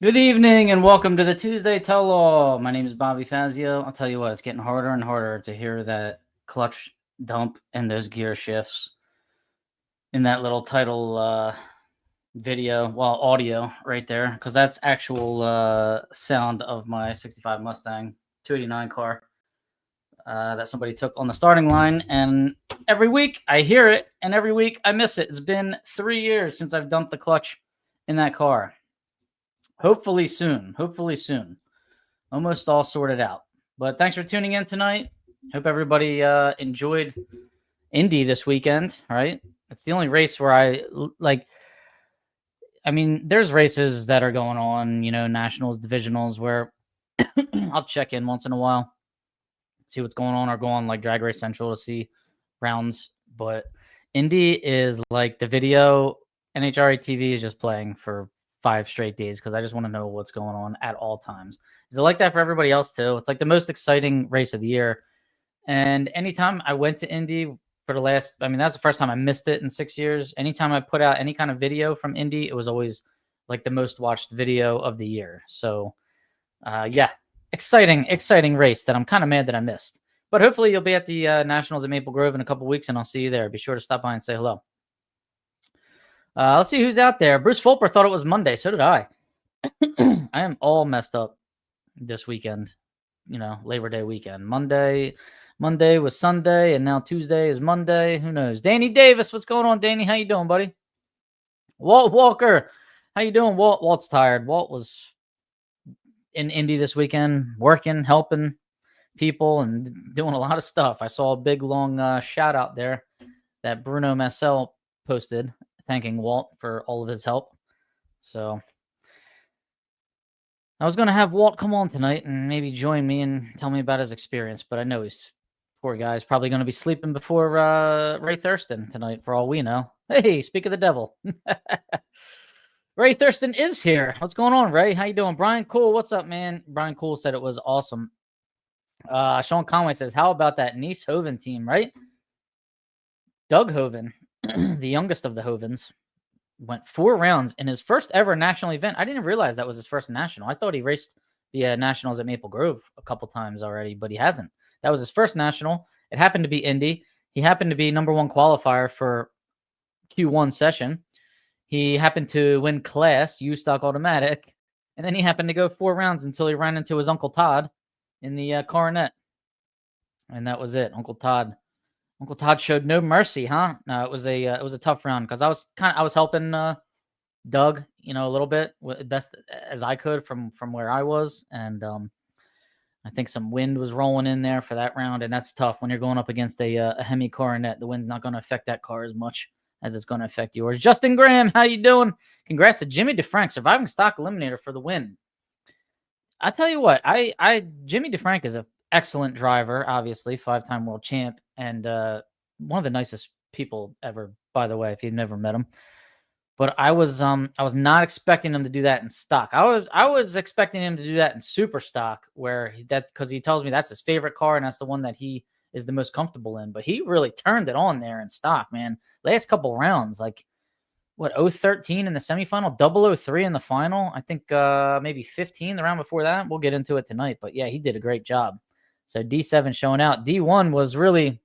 Good evening and welcome to the Tuesday Tell-All. My name is Bobby Fazio. I'll tell you what, it's getting harder and harder to hear that clutch dump and those gear shifts in that little title video, well, audio right there, because that's actual sound of my 65 Mustang 289 car that somebody took on the starting line. And every week I hear it and every week I miss it. It's been 3 years since I've dumped the clutch in that car. Hopefully soon. Almost all sorted out. But thanks for tuning in tonight. Hope everybody enjoyed Indy this weekend, right? It's the only race where I like. I mean, there's races that are going on, nationals, divisionals, where I'll check in once in a while, see what's going on, or go on like Drag Race Central to see rounds. But Indy is like the video. NHRA TV is just playing for 5 straight days because I just want to know what's going on at all times. Is it like that for everybody else too? It's like the most exciting race of the year. And anytime I went to Indy for that's the first time I missed it in 6 years. Anytime I put out any kind of video from Indy, it was always like the most watched video of the year. So yeah, exciting race that I'm kind of mad that I missed. But hopefully you'll be at the Nationals at Maple Grove in a couple weeks and I'll see you there. Be sure to stop by and say hello. Let's see who's out there. Bruce Fulper thought it was Monday. So did I. I am all messed up this weekend. Labor Day weekend. Monday was Sunday, and now Tuesday is Monday. Who knows? Danny Davis, what's going on, Danny? How you doing, buddy? Walt Walker, how you doing? Walt's tired. Walt was in Indy this weekend, working, helping people, and doing a lot of stuff. I saw a big, long shout out there that Bruno Massel posted, thanking Walt for all of his help. So I was going to have Walt come on tonight and maybe join me and tell me about his experience, but I know he's, poor guy's probably going to be sleeping before Ray Thurston tonight for all we know. Hey, speak of the devil. Ray Thurston is here. What's going on, Ray? How you doing? Brian Cool, what's up, man? Brian Cool said it was awesome. Sean Conway says, how about that Nice Hoven team, right? Doug Hoven, the youngest of the Hovens, went 4 rounds in his first ever national event. I didn't realize that was his first national. I thought he raced the Nationals at Maple Grove a couple times already, but he hasn't. That was his first national. It happened to be Indy. He happened to be number 1 qualifier for Q1 session. He happened to win class, U-Stock Automatic, and then he happened to go 4 rounds until he ran into his Uncle Todd in the Coronet. And that was it. Uncle Todd showed no mercy, huh? No, it was a tough round because I was helping Doug, a little bit, best as I could from where I was, and I think some wind was rolling in there for that round, and that's tough when you're going up against a Hemi Coronet. The wind's not going to affect that car as much as it's going to affect yours. Justin Graham, how you doing? Congrats to Jimmy DeFrank, surviving stock eliminator for the win. I tell you what, Jimmy DeFrank is an excellent driver, obviously 5-time world champ, and one of the nicest people ever, by the way, if you've never met him. But I was not expecting him to do that in stock. I was expecting him to do that in super stock, where because he tells me that's his favorite car and that's the one that he is the most comfortable in. But he really turned it on there in stock, man. Last couple rounds, like what, 013 in the semifinal, 003 in the final. I think maybe 15 the round before that. We'll get into it tonight. But yeah, he did a great job. So D7 showing out. D1 was really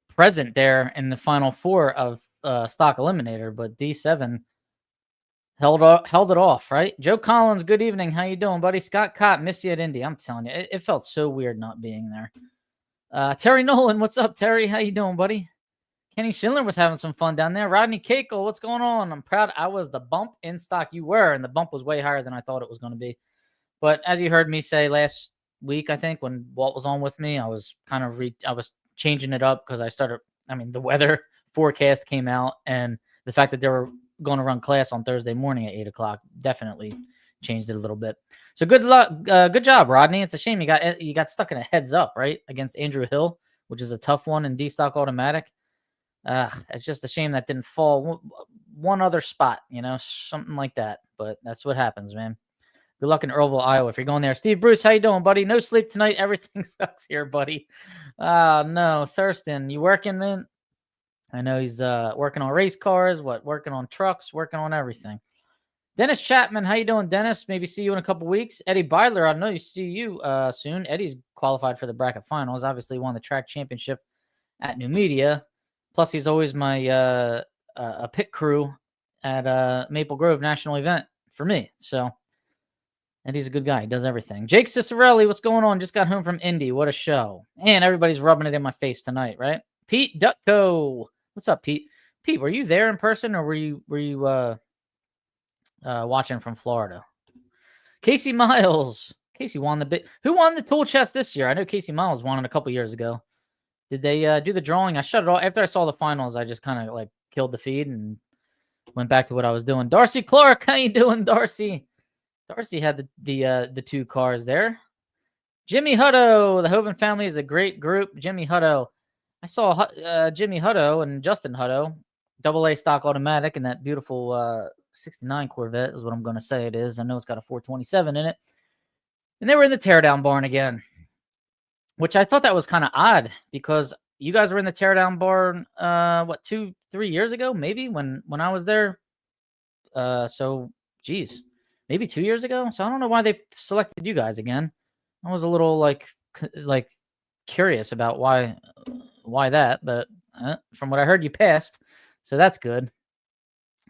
present there in the final 4 of stock eliminator, but D7 held it off, right? Joe Collins, good evening. How you doing, buddy? Scott Cott, miss you at Indy. I'm telling you, it felt so weird not being there. Terry Nolan, what's up, Terry? How you doing, buddy? Kenny Schindler was having some fun down there. Rodney Cakel, what's going on? I'm proud I was the bump in stock. You were, and the bump was way higher than I thought it was going to be. But as you heard me say last week, I think, when Walt was on with me, I was kind of I was changing it up because the weather forecast came out, and the fact that they were going to run class on Thursday morning at 8 o'clock definitely changed it a little bit. So good luck. Good job, Rodney. It's a shame you got stuck in a heads up, right? Against Andrew Hill, which is a tough one in D-Stock Automatic. It's just a shame that didn't fall one other spot, something like that. But that's what happens, man. Good luck in Earlville, Iowa, if you're going there. Steve Bruce, how you doing, buddy? No sleep tonight. Everything sucks here, buddy. No. Thurston, you working, man? I know he's working on race cars, working on trucks, working on everything. Dennis Chapman, how you doing, Dennis? Maybe see you in a couple weeks. Eddie Beidler, I know you see you soon. Eddie's qualified for the bracket finals. Obviously won the track championship at New Media. Plus, he's always my a pit crew at Maple Grove National event for me. So, and he's a good guy. He does everything. Jake Cicerelli, what's going on? Just got home from Indy. What a show. And everybody's rubbing it in my face tonight, right? Pete Dutko. What's up, Pete? Pete, were you there in person or were you watching from Florida? Casey Miles. Casey won the bit. Who won the tool chest this year? I know Casey Miles won it a couple years ago. Did they do the drawing? I shut it off. After I saw the finals, I just kind of like killed the feed and went back to what I was doing. Darcy Clark, how you doing, Darcy? Darcy had the two cars there. Jimmy Hutto. The Hovind family is a great group. Jimmy Hutto. I saw Jimmy Hutto and Justin Hutto, AA stock automatic, and that beautiful 69 Corvette is what I'm going to say it is. I know it's got a 427 in it. And they were in the teardown barn again, which I thought that was kind of odd because you guys were in the teardown barn, 2-3 years ago, maybe when I was there. So, geez, maybe 2 years ago. So I don't know why they selected you guys again. I was a little like curious about why that, but from what I heard, you passed, so that's good.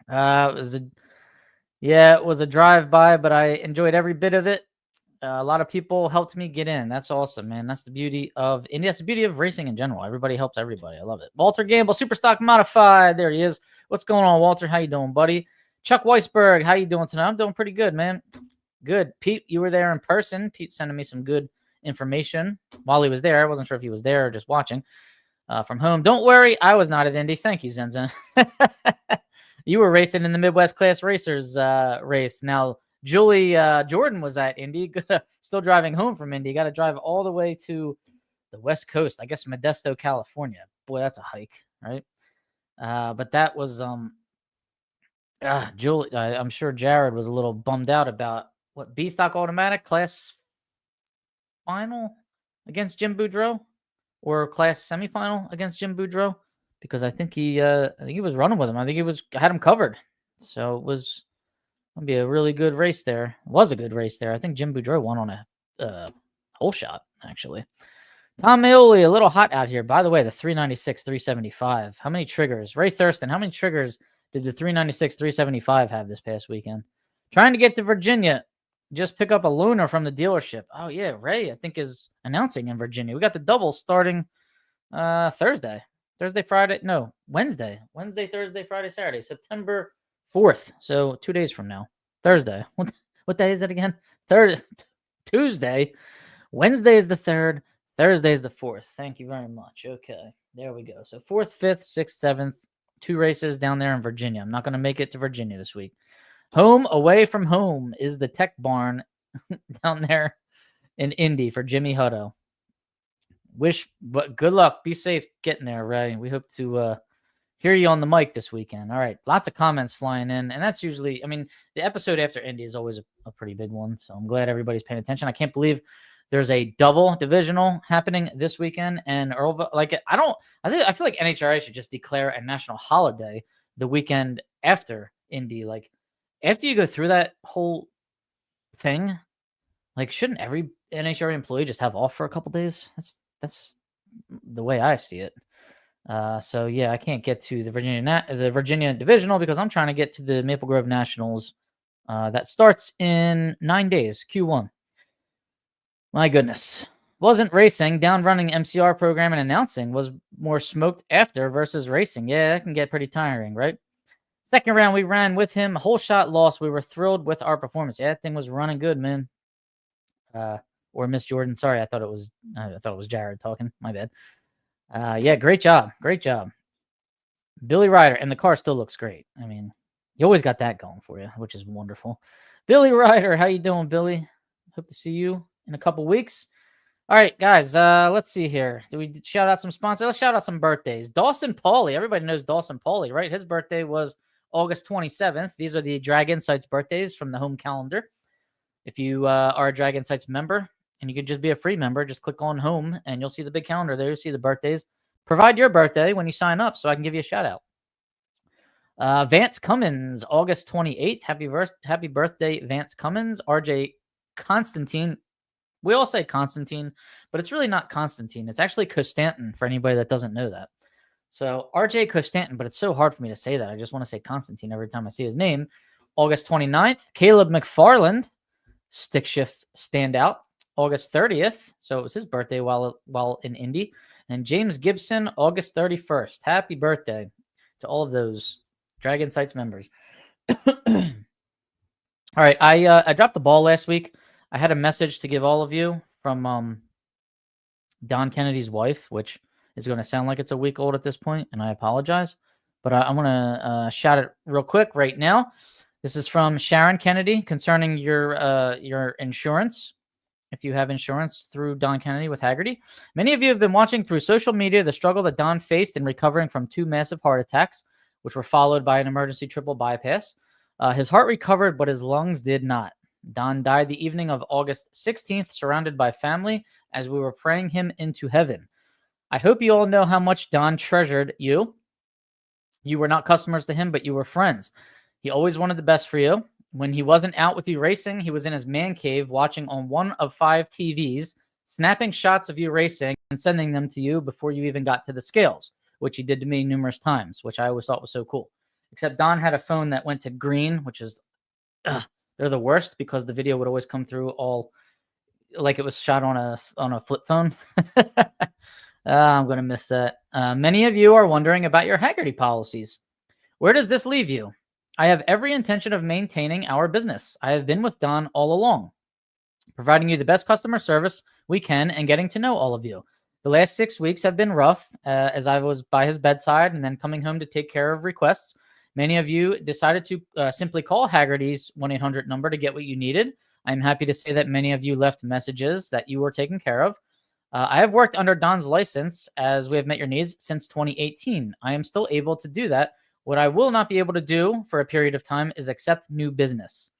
It was a drive-by, but I enjoyed every bit of it. A lot of people helped me get in. That's awesome, man. That's the beauty of Indy. That's the beauty of racing in general. Everybody helps everybody. I love it. Walter Gamble, Superstock Modified. There he is. What's going on, Walter? How you doing, buddy? Chuck Weisberg, how you doing tonight? I'm doing pretty good, man. Good. Pete, you were there in person. Pete sending me some good information while he was there. I wasn't sure if he was there or just watching from home. Don't worry, I was not at Indy. Thank you, Zenzen. You were racing in the Midwest Class Racers race. Now, Julie Jordan was at Indy, still driving home from Indy. Got to drive all the way to the West Coast, I guess Modesto, California. Boy, that's a hike, right? But that was Julie. I'm sure Jared was a little bummed out about what B stock automatic class final against Jim Boudreau or class semifinal against Jim Boudreau, because I think he was running with him. I think had him covered. So it was going to be a really good race there. It was a good race there. I think Jim Boudreau won on a hole shot, actually. Tom Maoli, a little hot out here. By the way, the 396, 375. How many triggers? Ray Thurston, how many triggers did the 396, 375 have this past weekend? Trying to get to Virginia. Just pick up a Lunar from the dealership. Oh, yeah. Ray, I think, is announcing in Virginia. We got the doubles starting Thursday, Friday. No, Wednesday. Wednesday, Thursday, Friday, Saturday. September 4th. So 2 days from now. Thursday. What day is it again? Tuesday. Wednesday is the 3rd. Thursday is the 4th. Thank you very much. Okay. There we go. So 4th, 5th, 6th, 7th. 2 races down there in Virginia. I'm not going to make it to Virginia this week. Home away from home is the Tech Barn down there in Indy for Jimmy Hutto. But good luck. Be safe getting there, Ray. We hope to hear you on the mic this weekend. All right. Lots of comments flying in. And that's usually, the episode after Indy is always a pretty big one. So I'm glad everybody's paying attention. I can't believe there's a double divisional happening this weekend. And I feel like NHRA should just declare a national holiday the weekend after Indy. Like, after you go through that whole thing, like, shouldn't every NHRA employee just have off for a couple days? That's the way I see it. So yeah, I can't get to the Virginia divisional because I'm trying to get to the Maple Grove Nationals. That starts in 9 days, Q1. My goodness. Wasn't racing, down running MCR program and announcing was more smoked after versus racing. Yeah, that can get pretty tiring, right? Second round, we ran with him. Whole shot loss. We were thrilled with our performance. Yeah, that thing was running good, man. Or Miss Jordan. Sorry, I thought it was Jared talking. My bad. Yeah, great job. Great job. Billy Ryder, and the car still looks great. You always got that going for you, which is wonderful. Billy Ryder, how you doing, Billy? Hope to see you in a couple weeks. All right, guys, let's see here. Do we shout out some sponsors? Let's shout out some birthdays. Dawson Pauly. Everybody knows Dawson Pauly, right? His birthday was August 27th. These are the Drag Insights birthdays from the home calendar. If you are a Drag Insights member, and you could just be a free member, just click on home, and you'll see the big calendar there. You'll see the birthdays. Provide your birthday when you sign up so I can give you a shout out. Vance Cummins, August 28th. Happy birthday, Vance Cummins. RJ Constantine. We all say Constantine, but it's really not Constantine. It's actually Costantin for anybody that doesn't know that. So RJ Costantin, but it's so hard for me to say that. I just want to say Constantine every time I see his name. August 29th. Caleb McFarland, stick shift standout. August 30th. So it was his birthday while in Indy. And James Gibson, August 31st. Happy birthday to all of those Dragon Sites members. All right, I dropped the ball last week. I had a message to give all of you from Don Kennedy's wife, which is going to sound like it's a week old at this point, and I apologize. But I'm going to shout it real quick right now. This is from Sharon Kennedy concerning your insurance. If you have insurance through Don Kennedy with Haggerty. Many of you have been watching through social media the struggle that Don faced in recovering from 2 massive heart attacks, which were followed by an emergency triple bypass. His heart recovered, but his lungs did not. Don died the evening of August 16th, surrounded by family as we were praying him into heaven. I hope you all know how much Don treasured you. You were not customers to him, but you were friends. He always wanted the best for you. When he wasn't out with you racing, he was in his man cave watching on one of 5 TVs, snapping shots of you racing and sending them to you before you even got to the scales, which he did to me numerous times, which I always thought was so cool. Except Don had a phone that went to green, which is, they're the worst because the video would always come through all like it was shot on a flip phone. I'm going to miss that. Many of you are wondering about your Haggerty policies. Where does this leave you? I have every intention of maintaining our business. I have been with Don all along, providing you the best customer service we can and getting to know all of you. The last 6 weeks have been rough as I was by his bedside and then coming home to take care of requests. Many of you decided to simply call Haggerty's 1-800 number to get what you needed. I'm happy to say that many of you left messages that you were taken care of. I have worked under Don's license as we have met your needs since 2018. I am still able to do that. What I will not be able to do for a period of time is accept new business.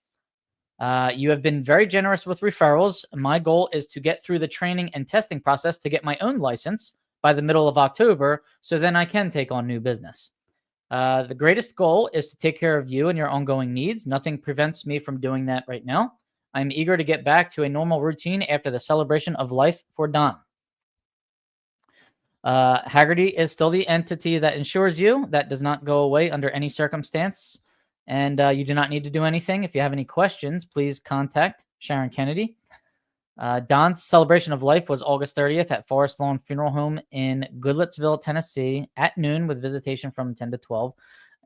You have been very generous with referrals. My goal is to get through the training and testing process to get my own license by the middle of October, so then I can take on new business. The greatest goal is to take care of you and your ongoing needs. Nothing prevents me from doing that right now. I'm eager to get back to a normal routine after the celebration of life for Don. Haggerty is still the entity that insures you. That does not go away under any circumstance. And you do not need to do anything. If you have any questions, please contact Sharon Kennedy. Don's celebration of life was August 30th at Forest Lawn Funeral Home in Goodlettsville, Tennessee at noon with visitation from 10 to 12.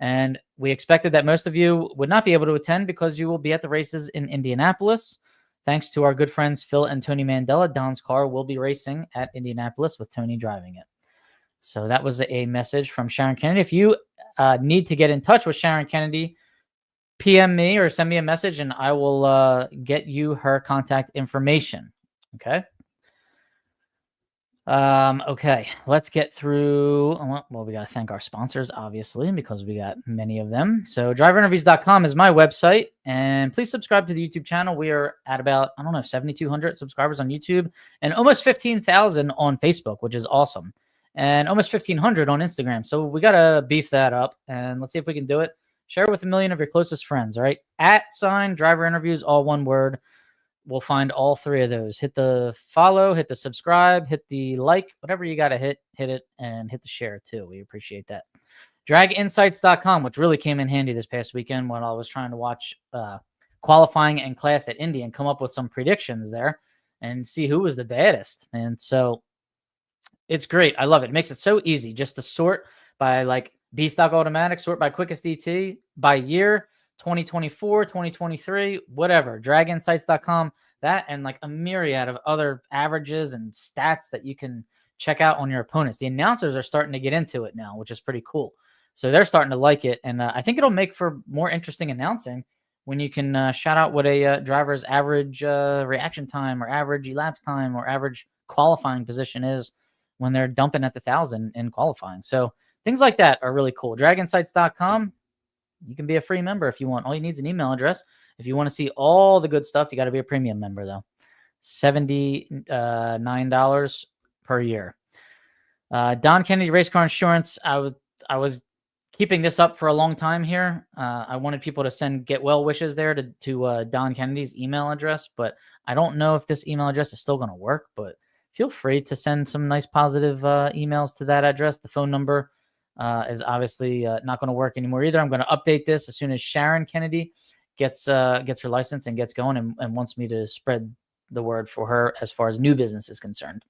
And we expected that most of you would not be able to attend because you will be at the races in Indianapolis. Thanks to our good friends Phil and Tony Mandela, Don's car will be racing at Indianapolis with Tony driving it. So that was a message from Sharon Kennedy. If you need to get in touch with Sharon Kennedy, PM me or send me a message and I will get you her contact information. Okay. Okay, let's get through. Well, we got to thank our sponsors, obviously, because we got many of them. So driverinterviews.com is my website, and please subscribe to the YouTube channel. We are at about, 7,200 subscribers on YouTube and almost 15,000 on Facebook, which is awesome, and almost 1,500 on Instagram. So we got to beef that up, and let's see if we can do it. Share it with 1 million of your closest friends, all right? @driverinterviews, all one word. We'll find all 3 of those. Hit the follow, hit the subscribe, hit the like, whatever you got to hit it, and hit the share too. We appreciate that. Draginsights.com, which really came in handy this past weekend when I was trying to watch qualifying and class at Indy and come up with some predictions there and see who was the baddest. And so it's great. I love it. It makes it so easy just to sort by like B-Stock Automatic, sort by quickest DT, by year, 2024, 2023, whatever. Draginsights.com, that and like a myriad of other averages and stats that you can check out on your opponents. The announcers are starting to get into it now, which is pretty cool. So they're starting to like it. And I think it'll make for more interesting announcing when you can shout out what a driver's average reaction time or average elapse time or average qualifying position is when they're dumping at the 1,000 in qualifying. So things like that are really cool. Draginsights.com. You can be a free member if you want. All you need is an email address. If you want to see all the good stuff, you got to be a premium member, though. $79 per year. Don Kennedy Race Car Insurance. I was keeping this up for a long time here. I wanted people to send get well wishes there to Don Kennedy's email address, but I don't know if this email address is still going to work, but feel free to send some nice positive emails to that address. The phone number is obviously not going to work anymore either. I'm going to update this as soon as Sharon Kennedy gets her license and gets going and wants me to spread the word for her as far as new business is concerned.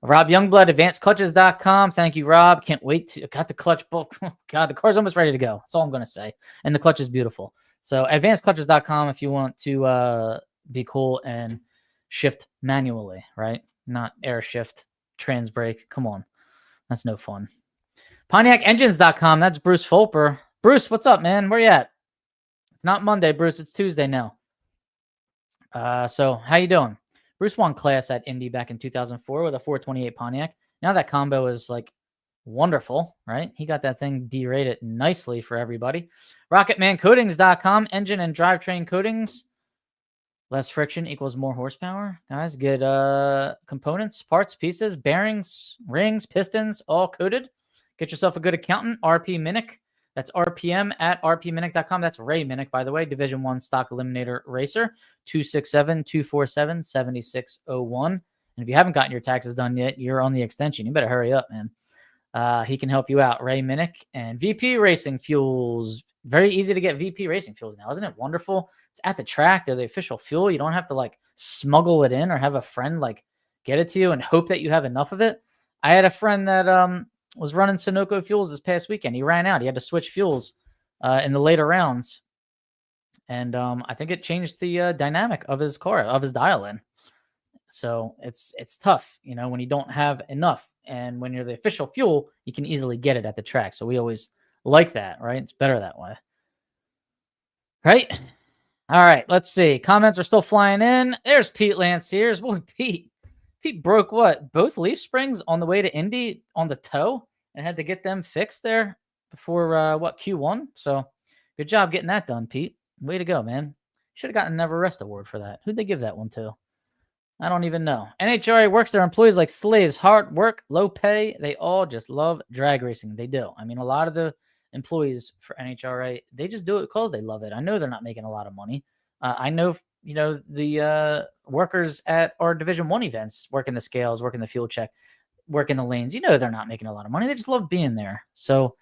Rob Youngblood, advancedclutches.com. Thank you, Rob. Can't wait to got the clutch book. God, the car's almost ready to go. That's all I'm going to say. And the clutch is beautiful. So advancedclutches.com if you want to be cool and shift manually, right? Not air shift, trans brake. Come on. That's no fun. PontiacEngines.com. That's Bruce Fulper. Bruce, what's up, man? Where you at? It's not Monday, Bruce. It's Tuesday now. So how you doing? Bruce won class at Indy back in 2004 with a 428 Pontiac. Now that combo is like wonderful, right? He got that thing derated nicely for everybody. RocketmanCoatings.com. Engine and drivetrain coatings. Less friction equals more horsepower. Guys, good components, parts, pieces, bearings, rings, pistons, all coated. Get yourself a good accountant, RP Minnick. That's RPM at rpminnick.com. That's Ray Minnick, by the way, Division I Stock Eliminator Racer, 267-247-7601. And if you haven't gotten your taxes done yet, you're on the extension. You better hurry up, man. He can help you out, Ray Minnick. And VP Racing Fuels. Very easy to get VP Racing Fuels now. Isn't it wonderful? It's at the track. They're the official fuel. You don't have to, like, smuggle it in or have a friend, like, get it to you and hope that you have enough of it. I had a friend that was running Sunoco fuels this past weekend. He ran out. He had to switch fuels in the later rounds. And I think it changed the dynamic of his car, of his dial-in. So it's tough, you know, when you don't have enough. And when you're the official fuel, you can easily get it at the track. So we always like that, right? It's better that way. Right? All right, let's see. Comments are still flying in. There's Pete Lanciers. Boy, Pete broke what? Both leaf springs on the way to Indy on the toe and had to get them fixed there before Q1. So good job getting that done, Pete. Way to go, man. Should have gotten a Never Rest award for that. Who'd they give that one to? I don't even know. NHRA works their employees like slaves. Hard work, low pay. They all just love drag racing. They do. I mean, a lot of the employees for NHRA, they just do it because they love it. I know they're not making a lot of money. I know, you know, the workers at our Division I events, working the scales, working the fuel check, working the lanes, you know, they're not making a lot of money. They just love being there. So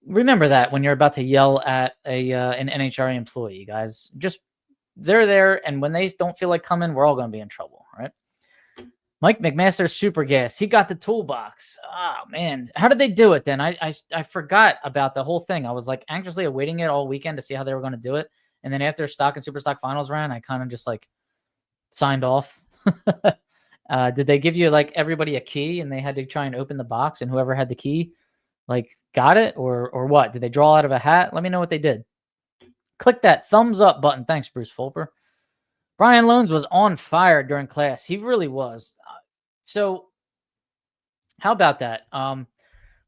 remember that when you're about to yell at an NHRA employee, guys. Just they're there, and when they don't feel like coming, we're all going to be in trouble, right? Mike McMaster Super Gas. He got the toolbox. Oh, man. How did they do it then? I forgot about the whole thing. I was like anxiously awaiting it all weekend to see how they were going to do it. And then after stock and super stock finals ran, I kind of just like signed off. Did they give you like everybody a key and they had to try and open the box and whoever had the key like got it or what? Did they draw out of a hat? Let me know what they did. Click that thumbs up button. Thanks, Bruce Fulper. Brian Loans was on fire during class. He really was. So how about that?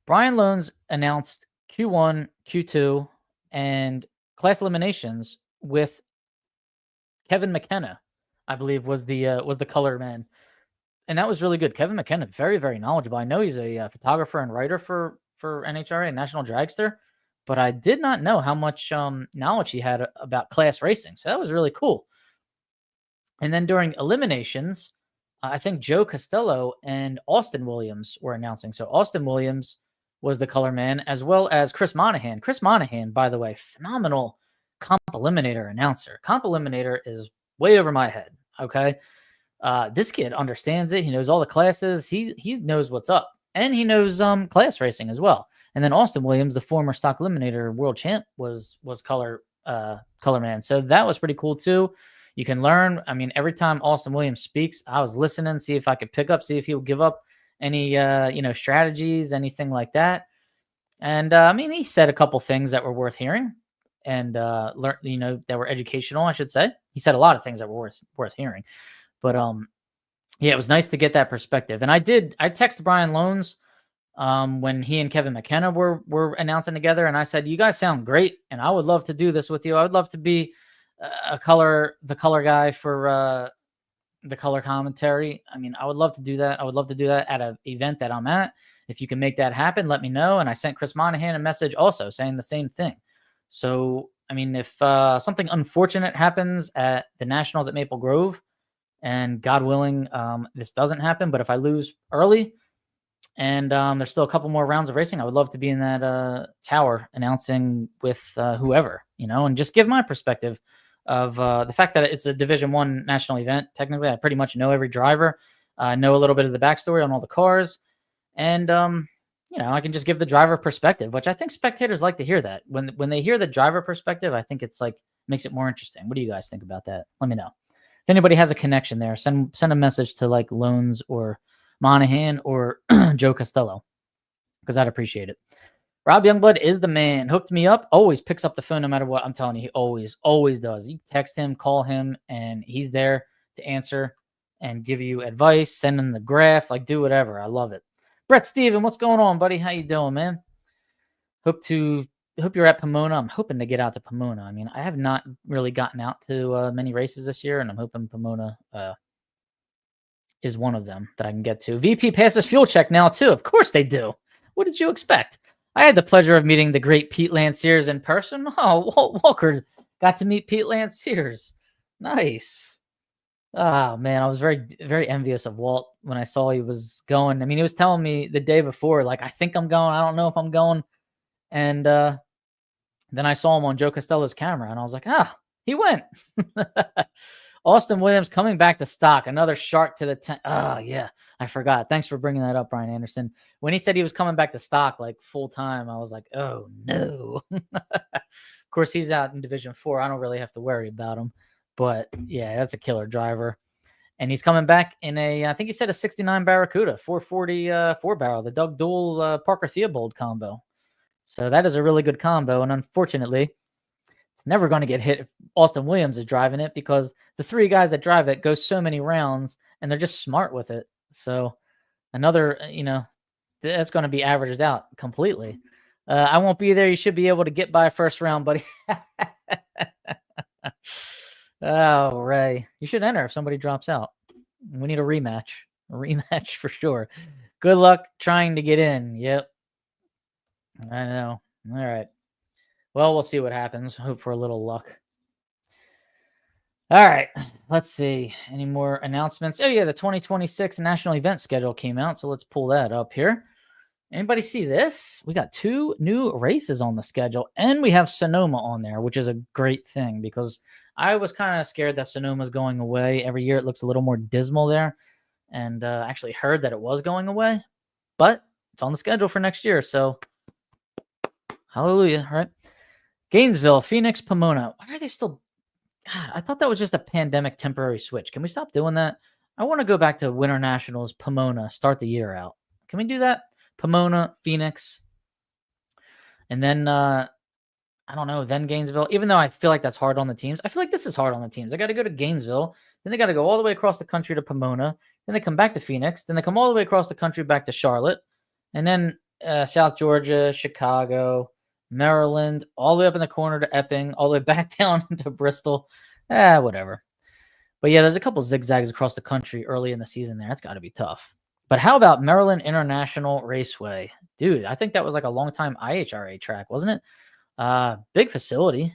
Brian Loans announced Q1, Q2, and class eliminations with Kevin McKenna, I believe was the color man. And that was really good. Kevin McKenna, very, very knowledgeable. I know he's a photographer and writer for NHRA, National Dragster, but I did not know how much knowledge he had about class racing. So that was really cool. And then during eliminations, I think Joe Costello and Austin Williams were announcing. So Austin Williams was the color man, as well as Chris Monahan. Chris Monahan, by the way, phenomenal Comp Eliminator announcer. Comp Eliminator is way over my head, okay? This kid understands it. He knows all the classes. He knows what's up. And he knows class racing as well. And then Austin Williams, the former Stock Eliminator world champ, was color man. So that was pretty cool too. You can learn. I mean, every time Austin Williams speaks, I was listening, see if I could pick up, see if he would give up any strategies, anything like that. And I mean, he said a couple things that were worth hearing and learn, that were educational, I should say. He said a lot of things that were worth hearing. But yeah, it was nice to get that perspective. And I texted Brian Loans when he and Kevin McKenna were announcing together, and I said, "You guys sound great, and I would love to do this with you. I would love to be the color guy for the color commentary. I mean, I would love to do that. I would love to do that at an event that I'm at. If you can make that happen, let me know. And I sent Chris Monahan a message also saying the same thing. So, I mean, if something unfortunate happens at the Nationals at Maple Grove, and God willing, this doesn't happen, but if I lose early and there's still a couple more rounds of racing, I would love to be in that tower announcing with whoever, and just give my perspective of the fact that it's a Division I national event. Technically, I pretty much know every driver, know a little bit of the backstory on all the cars, and I can just give the driver perspective, which I think spectators like to hear that. When they hear the driver perspective, I think it's like makes it more interesting. What do you guys think about that? Let me know. If anybody has a connection there, send a message to like Loans or Monahan or Joe Costello, because I'd appreciate it. Rob Youngblood is the man. Hooked me up. Always picks up the phone no matter what. I'm telling you, he always does. You text him, call him, and he's there to answer and give you advice, send him the graph, like do whatever. I love it. Brett Steven, what's going on, buddy? How you doing, man? Hope you're at Pomona. I'm hoping to get out to Pomona. I mean, I have not really gotten out to many races this year, and I'm hoping Pomona is one of them that I can get to. VP passes fuel check now, too. Of course they do. What did you expect? I had the pleasure of meeting the great Pete Lanciers in person. Oh, Walt Walker got to meet Pete Lanciers. Nice. Oh, man, I was very, very envious of Walt when I saw he was going. I mean, he was telling me the day before, like, I think I'm going. I don't know if I'm going. And then I saw him on Joe Costello's camera, and I was like, he went. Austin Williams coming back to stock. Another shark to the tank. Oh, yeah. I forgot. Thanks for bringing that up, Brian Anderson. When he said he was coming back to stock like full time, I was like, oh, no. Of course, he's out in Division 4. I don't really have to worry about him. But, yeah, that's a killer driver. And he's coming back in I think he said a 69 Barracuda, 440 4-barrel, the Doug Duell Parker Theobald combo. So that is a really good combo. And unfortunately, it's never going to get hit if Austin Williams is driving it, because the three guys that drive it go so many rounds and they're just smart with it. So another, that's going to be averaged out completely. I won't be there. You should be able to get by first round, buddy. Oh, Ray. You should enter if somebody drops out. We need a rematch. A rematch for sure. Good luck trying to get in. Yep. I know. All right. Well, we'll see what happens. Hope for a little luck. All right. Let's see. Any more announcements? Oh, yeah. The 2026 national event schedule came out. So let's pull that up here. Anybody see this? We got 2 new races on the schedule, and we have Sonoma on there, which is a great thing, because I was kind of scared that Sonoma's going away. Every year it looks a little more dismal there, and actually heard that it was going away, but it's on the schedule for next year. So hallelujah, right? Gainesville, Phoenix, Pomona. Why are they still? God, I thought that was just a pandemic temporary switch. Can we stop doing that? I want to go back to Winter Nationals, Pomona, start the year out. Can we do that? Pomona, Phoenix, and then I don't know, then Gainesville. Even though I feel like that's hard on the teams, I feel like this is hard on the teams. They got to go to Gainesville, then they got to go all the way across the country to Pomona, then they come back to Phoenix, then they come all the way across the country back to Charlotte, and then South Georgia, Chicago, Maryland, all the way up in the corner to Epping, all the way back down to Bristol. Whatever. But yeah, there's a couple zigzags across the country early in the season there. That's got to be tough. But how about Maryland International Raceway? Dude, I think that was like a long time IHRA track, wasn't it? Big facility.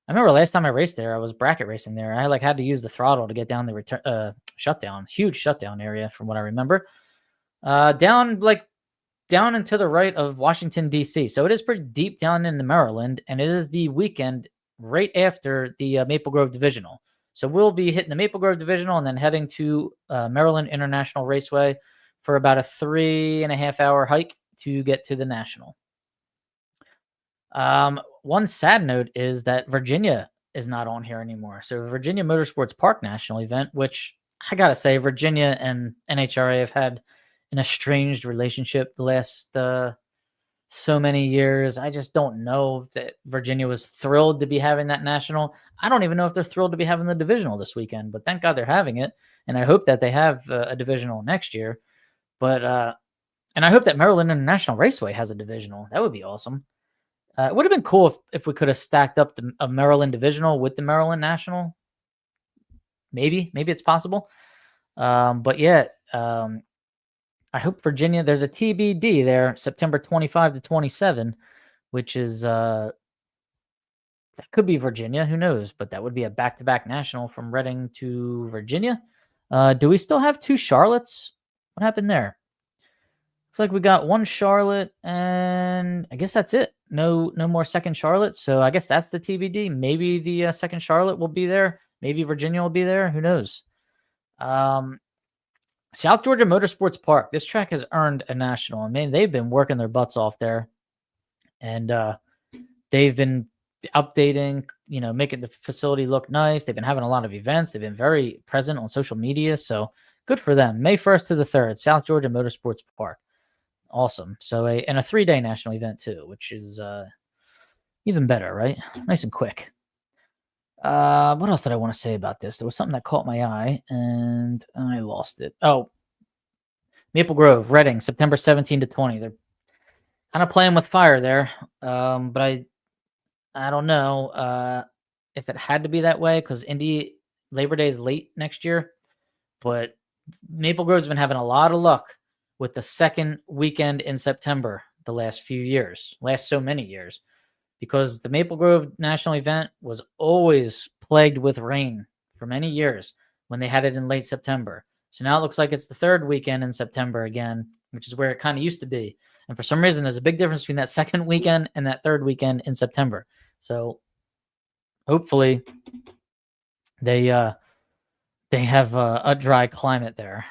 I remember last time I raced there, I was bracket racing there. I had to use the throttle to get down the shutdown. Huge shutdown area from what I remember. Down and to the right of Washington, D.C. So it is pretty deep down in Maryland, and it is the weekend right after the Maple Grove Divisional. So we'll be hitting the Maple Grove Divisional and then heading to Maryland International Raceway for about a 3.5-hour hike to get to the National. One sad note is that Virginia is not on here anymore. So Virginia Motorsports Park National event, which I got to say, Virginia and NHRA have had an estranged relationship the last so many years. I just don't know that Virginia was thrilled to be having that national. I don't even know if they're thrilled to be having the divisional this weekend, but thank God they're having it. And I hope that they have a divisional next year. But, and I hope that Maryland International Raceway has a divisional. That would be awesome. It would have been cool if we could have stacked up a Maryland divisional with the Maryland National. Maybe it's possible. But yeah, I hope Virginia. There's a TBD there, September 25 to 27, which is that could be Virginia. Who knows? But that would be a back-to-back national from Reading to Virginia. Do we still have 2 Charlottes? What happened there? Looks like we got 1 Charlotte, and I guess that's it. No more second Charlotte. So I guess that's the TBD. Maybe the second Charlotte will be there. Maybe Virginia will be there. Who knows? South Georgia Motorsports Park. This track has earned a national. I mean, they've been working their butts off there, and they've been updating, making the facility look nice. They've been having a lot of events. They've been very present on social media. So good for them. May 1st to the 3rd, South Georgia Motorsports Park. Awesome. So and a 3-day national event too, which is even better, right? Nice and quick. What else did I want to say about this? There was something that caught my eye and I lost it. Oh, Maple Grove, Reading, September 17 to 20. They're kind of playing with fire there. But I don't know if it had to be that way because Indy Labor Day is late next year. But Maple Grove's been having a lot of luck with the second weekend in September the last so many years, because the Maple Grove National event was always plagued with rain for many years when they had it in late September. So now it looks like it's the third weekend in September again, which is where it kind of used to be. And for some reason, there's a big difference between that second weekend and that third weekend in September. So hopefully they have a dry climate there.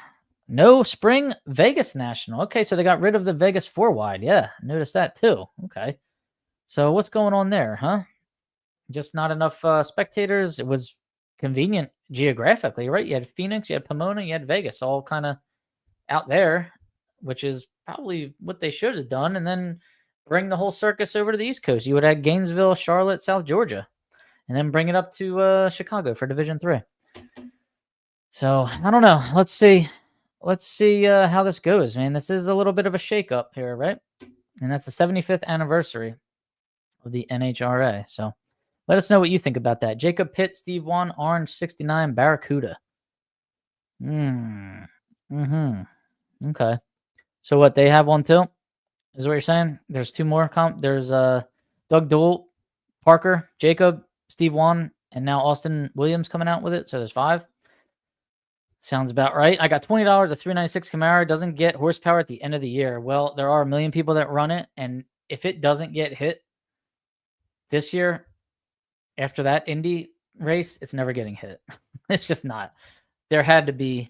No spring Vegas National. Okay, so they got rid of the Vegas 4-wide. Yeah, noticed that too. Okay. So what's going on there, huh? Just not enough spectators. It was convenient geographically, right? You had Phoenix, you had Pomona, you had Vegas, all kind of out there, which is probably what they should have done, and then bring the whole circus over to the East Coast. You would have Gainesville, Charlotte, South Georgia, and then bring it up to Chicago for Division III. So I don't know. Let's see how this goes, man. This is a little bit of a shakeup here, right? And that's the 75th anniversary of the NHRA. So let us know what you think about that. Jacob Pitt, Steve Wan, Orange 69, Barracuda. Okay. So what, they have one too? Is what you're saying? There's 2 more. There's Doug Dole, Parker, Jacob, Steve Wan, and now Austin Williams coming out with it. So there's 5. Sounds about right. I got $20. A 396 Camaro doesn't get horsepower at the end of the year. Well, there are a million people that run it, and if it doesn't get hit this year, after that Indy race, it's never getting hit. It's just not. There had to be.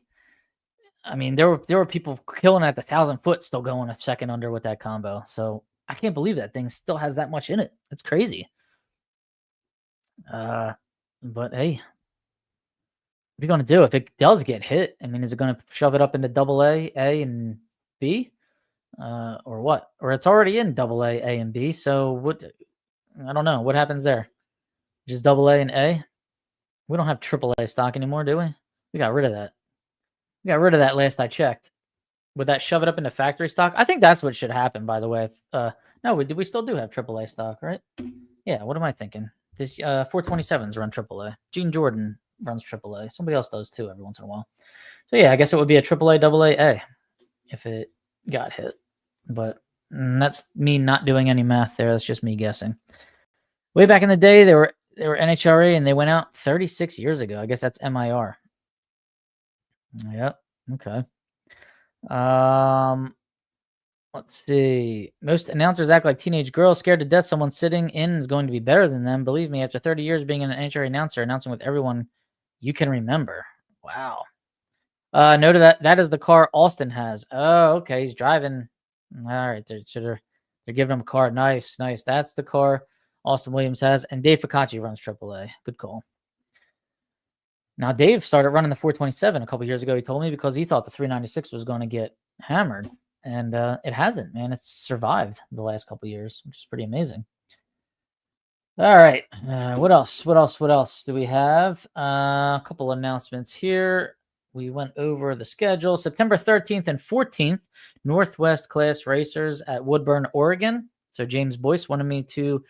I mean, there were people killing at the 1,000-foot, still going a second under with that combo. So I can't believe that thing still has that much in it. It's crazy. But hey, what are you going to do if it does get hit? I mean, is it going to shove it up into AA, A, and B? Or what? Or it's already in AA, A, and B. So what? I don't know. What happens there? Just AA and A? We don't have AAA stock anymore, do we? We got rid of that. We got rid of that last I checked. Would that shove it up into factory stock? I think that's what should happen, by the way. No, we still do have AAA stock, right? Yeah, what am I thinking? This 427s run AAA. Gene Jordan runs AAA. Somebody else does too every once in a while. So yeah, I guess it would be a AAA, AA if it got hit. But that's me not doing any math there. That's just me guessing. Way back in the day, they were NHRA and they went out 36 years ago. I guess that's MIR. Yep. Okay. Let's see. Most announcers act like teenage girls scared to death someone sitting in is going to be better than them. Believe me, after 30 years being an NHRA announcer, announcing with everyone you can remember. Wow. Note that is the car Austin has. Oh, okay. He's driving. All right. They're giving him a car. Nice. That's the car Austin Williams has. And Dave Ficacci runs AAA. Good call. Now, Dave started running the 427 a couple years ago, he told me, because he thought the 396 was going to get hammered. And it hasn't, man. It's survived the last couple years, which is pretty amazing. All right. What else do we have? A couple announcements here. We went over the schedule. September 13th and 14th, Northwest Class Racers at Woodburn, Oregon. So James Boyce wanted me to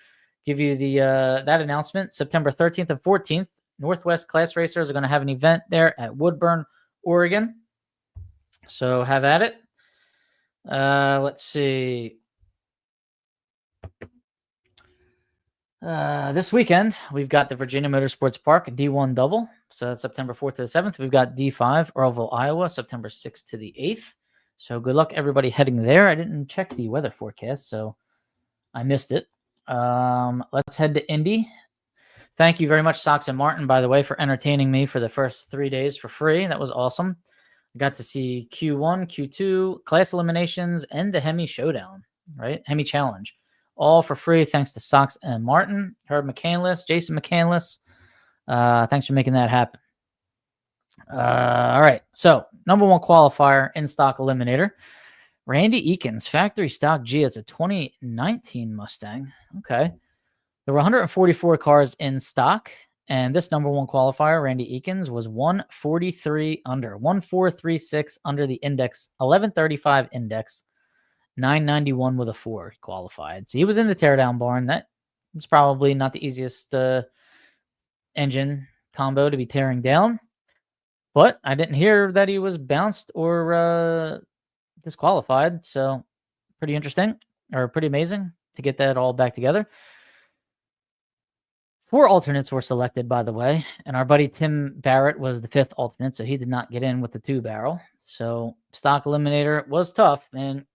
give you the that announcement. September 13th and 14th, Northwest Class Racers are going to have an event there at Woodburn, Oregon. So have at it. Let's see. This weekend, we've got the Virginia Motorsports Park D1 double. So that's September 4th to the 7th. We've got D5, Earlville, Iowa, September 6th to the 8th. So good luck, everybody heading there. I didn't check the weather forecast, so I missed it. Let's head to Indy. Thank you very much, Sox and Martin, by the way, for entertaining me for the first 3 days for free. That was awesome. I got to see Q1, Q2, class eliminations, and the Hemi showdown, right? Hemi challenge. All for free, thanks to Sox and Martin. Herb McCandless, Jason McCandless. Thanks for making that happen. All right, so number one qualifier in stock eliminator. Randy Eakins, factory stock G. It's a 2019 Mustang. Okay. There were 144 cars in stock, and this number one qualifier, Randy Eakins, was 143 under, 1436 under the index, 1135 index, 991 with a 4 qualified. So he was in the teardown barn. That's probably not the easiest engine combo to be tearing down, but I didn't hear that he was bounced or disqualified. So pretty interesting, or pretty amazing to get that all back together. 4 alternates were selected, by the way, and our buddy Tim Barrett was the 5th alternate, so he did not get in with the 2-barrel. So stock eliminator was tough, and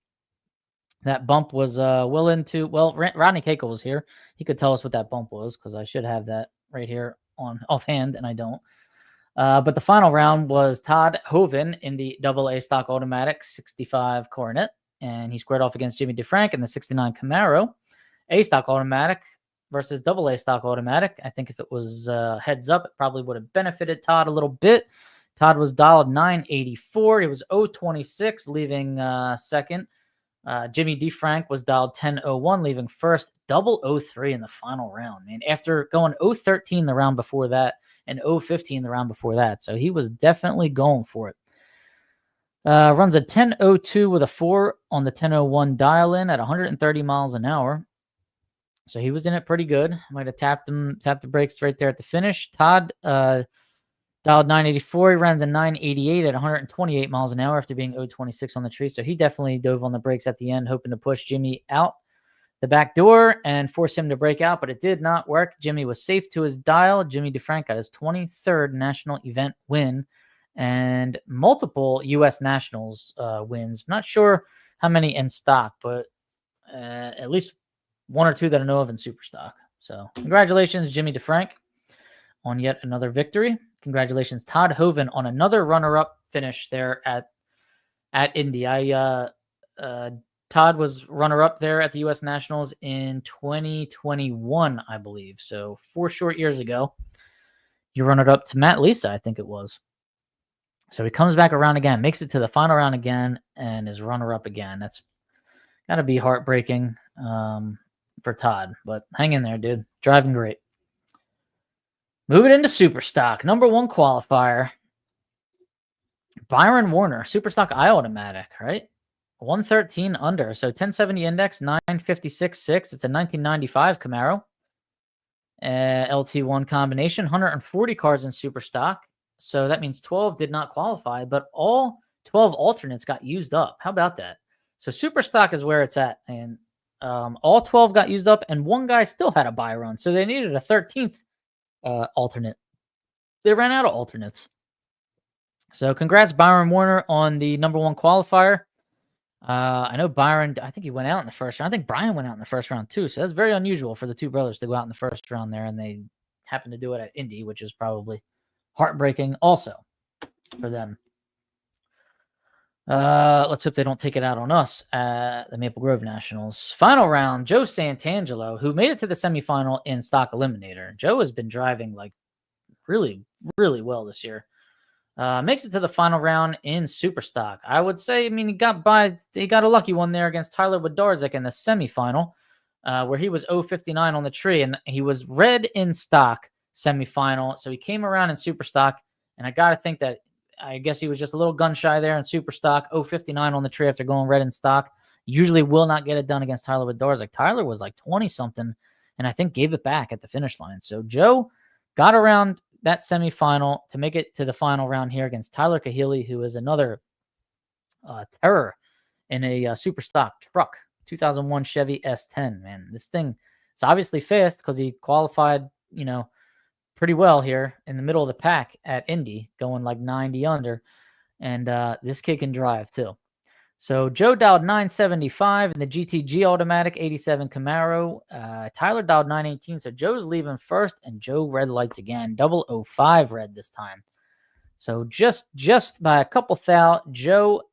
that bump was Rodney Cakel was here. He could tell us what that bump was, because I should have that right here on offhand, and I don't. But the final round was Todd Hoven in the AA stock automatic 65 Coronet, and he squared off against Jimmy DeFrank in the 69 Camaro A stock automatic versus AA stock automatic. I think if it was heads up, it probably would have benefited Todd a little bit. Todd was dialed 984. He was 026, leaving second. Jimmy DeFrank was dialed 1001, leaving first. 003 in the final round, man. After going 013 the round before that and 015 the round before that. So he was definitely going for it. Runs a 1002 with a 4 on the 1001 dial-in at 130 miles an hour. So he was in it pretty good. Might have tapped the brakes right there at the finish. Todd dialed 984. He ran the 988 at 128 miles an hour after being 026 on the tree. So he definitely dove on the brakes at the end, hoping to push Jimmy out the back door and force him to break out, but it did not work. Jimmy was safe to his dial. Jimmy DeFrank got his 23rd national event win and multiple US Nationals wins. Not sure how many in stock, but at least 1 or 2 that I know of in super stock. So congratulations, Jimmy DeFrank, on yet another victory. Congratulations, Todd Hoven, on another runner-up finish there at Indy. Todd was runner-up there at the U.S. Nationals in 2021, I believe. So 4 short years ago, you run it up to Matt Lisa, I think it was. So he comes back around again, makes it to the final round again, and is runner-up again. That's got to be heartbreaking for Todd. But hang in there, dude. Driving great. Moving into Superstock. Number one qualifier. Byron Warner. Superstock I-Automatic, right? 113 under. So 1070 index, 956.6. It's a 1995 Camaro. LT1 combination. 140 cars in Superstock. So that means 12 did not qualify, but all 12 alternates got used up. How about that? So Superstock is where it's at. And all 12 got used up, and one guy still had a buy run. So they needed a 13th alternate. They ran out of alternates. So congrats, Byron Warner, on the number one qualifier. I know Byron, I think he went out in the first round. I think Brian went out in the first round too. So that's very unusual for the two brothers to go out in the first round there, and they happened to do it at Indy, which is probably heartbreaking also for them. Let's hope they don't take it out on us at the Maple Grove Nationals. Final round, Joe Santangelo, who made it to the semifinal in Stock Eliminator. Joe has been driving like really, really well this year. Makes it to the final round in Superstock. I would say, I mean, he got a lucky one there against Tyler Wodarczyk in the semifinal, where he was 059 on the tree, and he was red in stock semifinal. So he came around in Superstock, and I got to think that I guess he was just a little gun shy there in Superstock. 059 on the tree after going red in stock. Usually will not get it done against Tyler Wodarczyk. Tyler was like 20 something, and I think gave it back at the finish line. So Joe got around that semifinal to make it to the final round here against Tyler Kahili, who is another terror in a super stock truck, 2001 Chevy S10. Man, this thing is obviously fast because he qualified, pretty well here in the middle of the pack at Indy, going like 90 under. And this kid can drive too. So Joe dialed 975 in the GTG automatic 87 Camaro. Tyler dialed 918. So Joe's leaving first, and Joe red lights again. 005 red this time. So just by a couple thou, Joe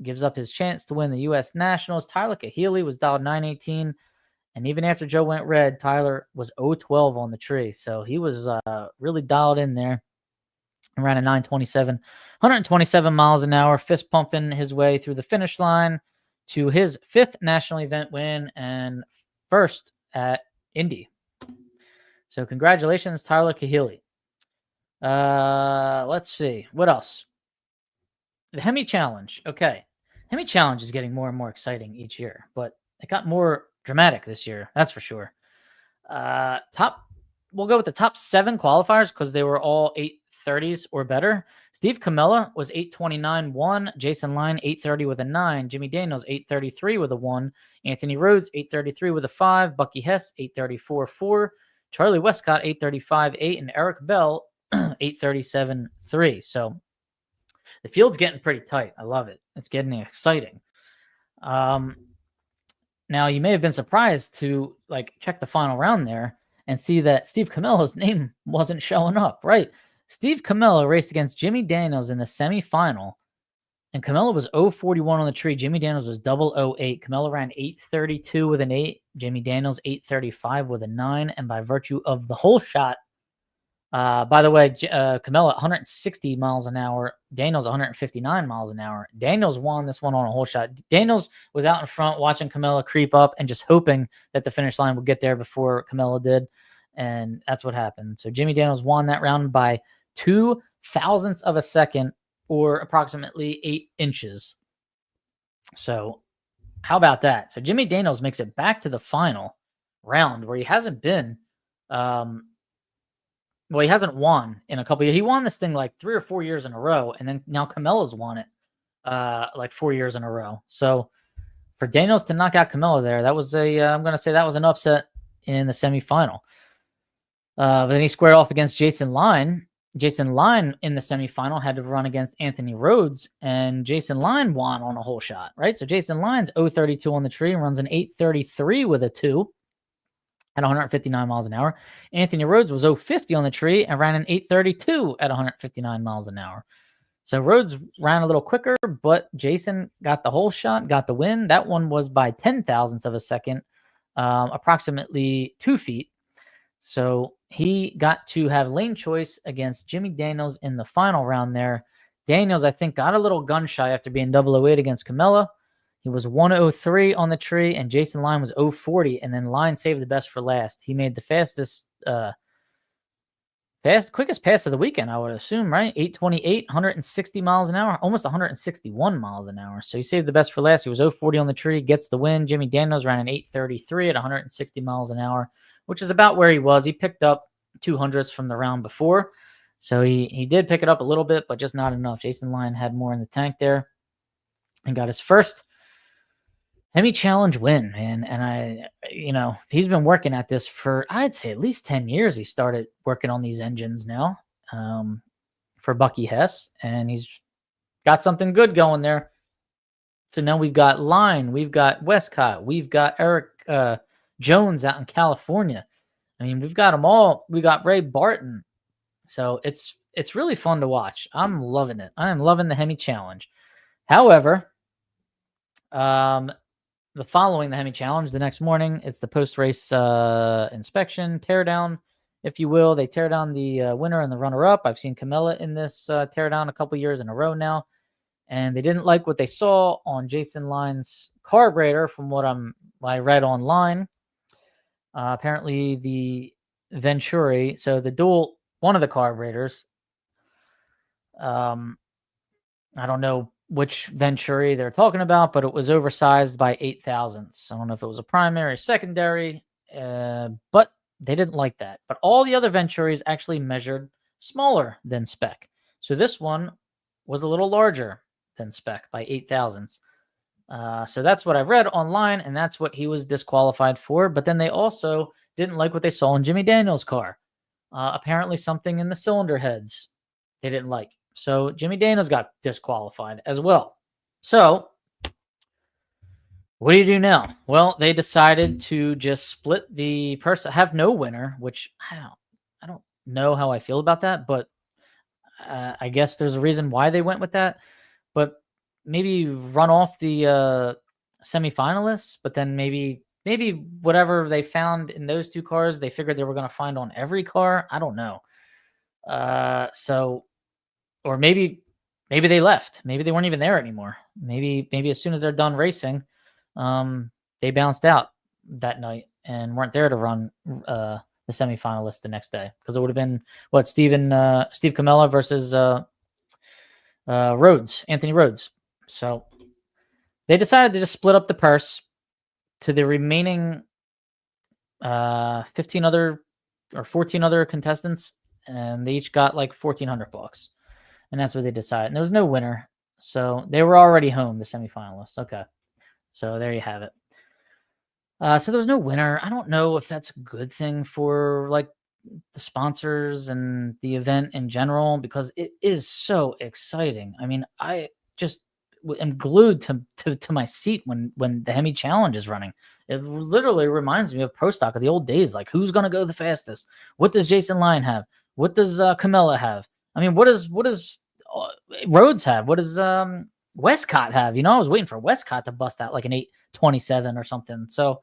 gives up his chance to win the U.S. Nationals. Tyler Kahili was dialed 918. And even after Joe went red, Tyler was 012 on the tree. So he was really dialed in there. Ran a 927, 127 miles an hour, fist pumping his way through the finish line to his 5th national event win and first at Indy. So congratulations, Tyler Kahili. Let's see. What else? The Hemi Challenge. Okay. Hemi Challenge is getting more and more exciting each year, but it got more dramatic this year. That's for sure. We'll go with the top 7 qualifiers because they were all 830s or better. Steve Camella was 829-1. Jason Line, 830 with a 9. Jimmy Daniels, 833 with a 1. Anthony Rhodes, 833 with a 5. Bucky Hess, 834-4. Charlie Westcott, 835-8. And Eric Bell, 837-3. So the field's getting pretty tight. I love it. It's getting exciting. Now, you may have been surprised to check the final round there and see that Steve Camella's name wasn't showing up, right? Steve Camella raced against Jimmy Daniels in the semifinal, and Camella was 041 on the tree. Jimmy Daniels was 008. Camella ran 832 with an 8. Jimmy Daniels 835 with a 9. And by virtue of the whole shot, by the way, Camella 160 miles an hour. Daniels 159 miles an hour. Daniels won this one on a whole shot. Daniels was out in front watching Camella creep up and just hoping that the finish line would get there before Camella did. And that's what happened. So Jimmy Daniels won that round by 2 thousandths of a second, or approximately 8 inches. So how about that? So Jimmy Daniels makes it back to the final round where he hasn't been, he hasn't won in a couple years. He won this thing like 3 or 4 years in a row, and then now Camella's won it like 4 years in a row. So for Daniels to knock out Camella there, that was I'm going to say that was an upset in the semifinal. But then he squared off against Jason Line. Jason Line in the semifinal had to run against Anthony Rhodes, and Jason Line won on a whole shot, right? So Jason Line's 032 on the tree and runs an 833 with a 2 at 159 miles an hour. Anthony Rhodes was 050 on the tree and ran an 832 at 159 miles an hour. So Rhodes ran a little quicker, but Jason got the whole shot, got the win. That one was by 10 thousandths of a second, approximately 2 feet. So he got to have lane choice against Jimmy Daniels in the final round there. Daniels, I think, got a little gun shy after being 008 against Camella. He was 103 on the tree, and Jason Line was 040, and then Line saved the best for last. He made the quickest pass of the weekend, I would assume, right? 828, 160 miles an hour, almost 161 miles an hour. So he saved the best for last. He was 040 on the tree, gets the win. Jimmy Daniels ran an 833 at 160 miles an hour, which is about where he was. He picked up 200s from the round before. So he did pick it up a little bit, but just not enough. Jason Line had more in the tank there and got his first Hemi Challenge win, man. And he's been working at this for, I'd say, at least 10 years. He started working on these engines now for Bucky Hess, and he's got something good going there. So now we've got Line, we've got Westcott, we've got Eric Jones out in California. I mean, we've got them all. We got Ray Barton. So it's really fun to watch. I'm loving it. I'm loving the Hemi Challenge. However, the following the Hemi Challenge, the next morning, it's the post-race inspection, teardown, if you will. They tear down the winner and the runner-up. I've seen Camella in this teardown a couple years in a row now, and they didn't like what they saw on Jason Line's carburetor from what I read online. Apparently, the Venturi, so one of the carburetors, I don't know which Venturi they're talking about, but it was oversized by 8 thousandths. I don't know if it was a primary or secondary, but they didn't like that. But all the other Venturis actually measured smaller than spec. So this one was a little larger than spec by 8 thousandths. So that's what I read online, and that's what he was disqualified for. But then they also didn't like what they saw in Jimmy Daniels' car. Apparently something in the cylinder heads they didn't like. So Jimmy Daniels got disqualified as well. So what do you do now? Well, they decided to just split the person, have no winner, which I don't know how I feel about that, but I guess there's a reason why they went with that. But maybe run off the semifinalists, but then maybe whatever they found in those two cars, they figured they were going to find on every car. I don't know. So, or maybe they left. Maybe they weren't even there anymore. Maybe as soon as they're done racing, they bounced out that night and weren't there to run the semifinalists the next day, because it would have been Steve Camella versus Anthony Rhodes. So they decided to just split up the purse to the remaining 15 other or 14 other contestants, and they each got like $1,400, and that's what they decided. And there was no winner, so they were already home, the semifinalists. Okay, so there you have it. So there was no winner. I don't know if that's a good thing for like the sponsors and the event in general, because it is so exciting. I mean, I just am glued to my seat when the Hemi Challenge is running. It literally reminds me of Pro Stock of the old days. Like, who's going to go the fastest? What does Jason Lyon have? What does Camella have? I mean, what does Rhodes have? What does Westcott have? You know, I was waiting for Westcott to bust out like an 827 or something. So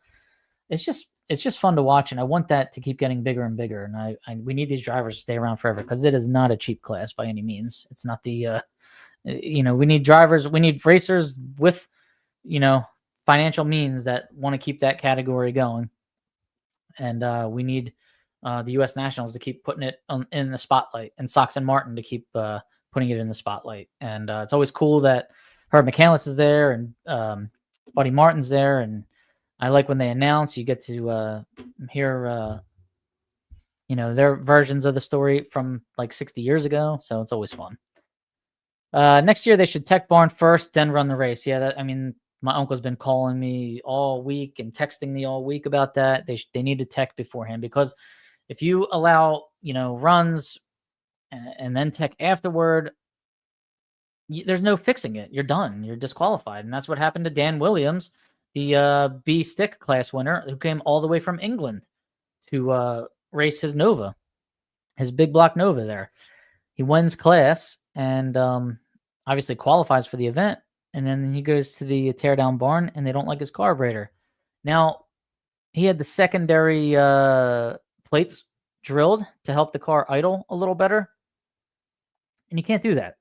it's just fun to watch, and I want that to keep getting bigger and bigger. And we need these drivers to stay around forever, because it is not a cheap class by any means. It's not the we need drivers, we need racers with financial means that want to keep that category going, and we need the US Nationals to keep putting it in the spotlight, and Sox and Martin to keep putting it in the spotlight. And it's always cool that Herb McCandless is there and Buddy Martin's there, and I like when they announce, you get to hear their versions of the story from like 60 years ago, so it's always fun. Next year they should tech barn first, then run the race. Yeah, my uncle's been calling me all week and texting me all week about that. They need to tech beforehand, because if you allow runs and then tech afterward, there's no fixing it. You're done. You're disqualified, and that's what happened to Dan Williams, the B stick class winner, who came all the way from England to race his Nova, his big block Nova there. He wins class and obviously qualifies for the event, and then he goes to the teardown barn, and they don't like his carburetor. Now, he had the secondary plates drilled to help the car idle a little better, and you can't do that.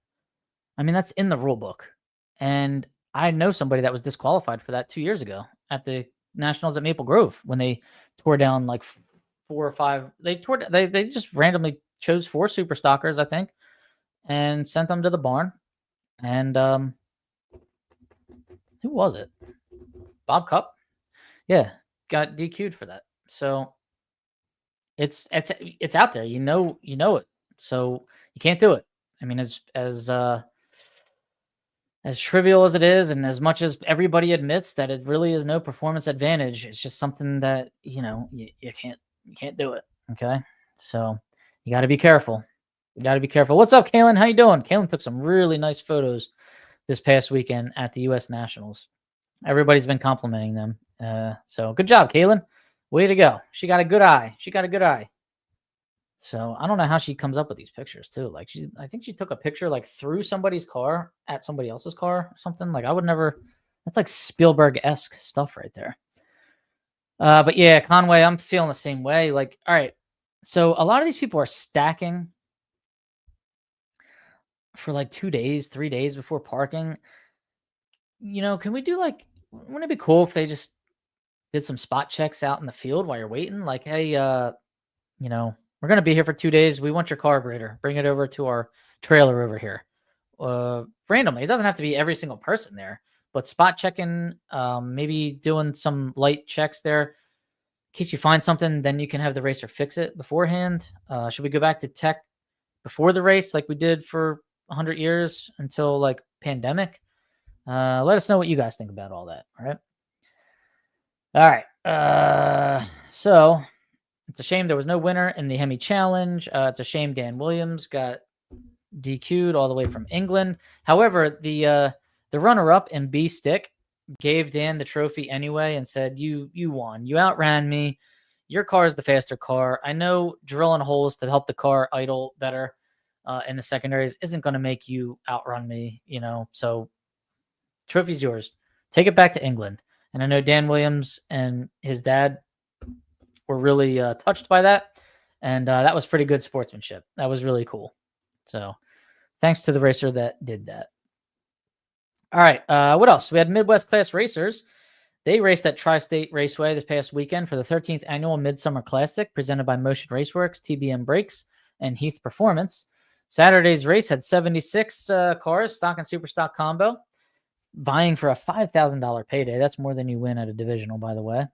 I mean, that's in the rule book, and I know somebody that was disqualified for that 2 years ago at the Nationals at Maple Grove, when they tore down like 4 or 5. They just randomly chose 4 super stockers, I think, and sent them to the barn. And who was it? Bob Cupp? Yeah, got DQ'd for that. So it's out there. You know it. So you can't do it. I mean, as trivial as it is, and as much as everybody admits that it really is no performance advantage, it's just something that you can't do it. Okay, so you got to be careful. What's up, Kalen? How you doing? Kalen took some really nice photos this past weekend at the US Nationals. Everybody's been complimenting them. So good job, Kalen. Way to go. She got a good eye. So I don't know how she comes up with these pictures too. Like I think she took a picture like through somebody's car at somebody else's car or something. Like I would never. That's like Spielberg-esque stuff right there. But yeah, Conway, I'm feeling the same way. Like, all right, so a lot of these people are stacking for like 2 days, 3 days before parking. Can we do wouldn't it be cool if they just did some spot checks out in the field while you're waiting? Like, hey, we're going to be here for 2 days. We want your carburetor. Bring it over to our trailer over here. Randomly. It doesn't have to be every single person there, but spot checking, maybe doing some light checks there. In case you find something, then you can have the racer fix it beforehand. Should we go back to tech before the race, like we did for 100 years until like pandemic. Let us know what you guys think about all that. All right. So it's a shame there was no winner in the Hemi Challenge. It's a shame Dan Williams got DQ'd all the way from England. However, the runner-up in B stick gave Dan the trophy anyway and said, "You won. You outran me. Your car is the faster car. I know drilling holes to help the car idle better in the secondaries isn't going to make you outrun me. So trophy's yours. Take it back to England." And I know Dan Williams and his dad were really touched by that, and that was pretty good sportsmanship. That was really cool. So thanks to the racer that did that. All right. What else? We had Midwest Class Racers. They raced at Tri-State Raceway this past weekend for the 13th Annual Midsummer Classic presented by Motion Raceworks, TBM Brakes, and Heath Performance. Saturday's race had 76 cars, stock and super stock combo, vying for a $5,000 payday. That's more than you win at a divisional, by the way.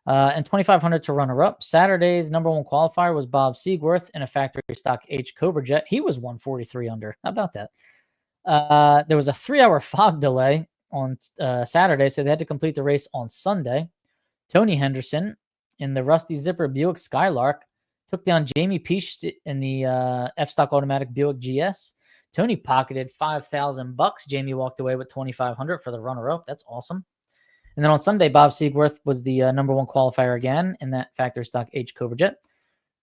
And $2,500 to runner-up. Saturday's number one qualifier was Bob Siegworth in a factory stock H Cobra Jet. He was 143 under. How about that? There was a 3-hour fog delay on Saturday, so they had to complete the race on Sunday. Tony Henderson in the Rusty Zipper Buick Skylark took down Jamie Peach in the F-Stock Automatic Buick GS. Tony pocketed $5,000. Jamie walked away with $2,500 for the runner-up. That's awesome. And then on Sunday, Bob Siegworth was the number one qualifier again in that factory stock H Cobra Jet.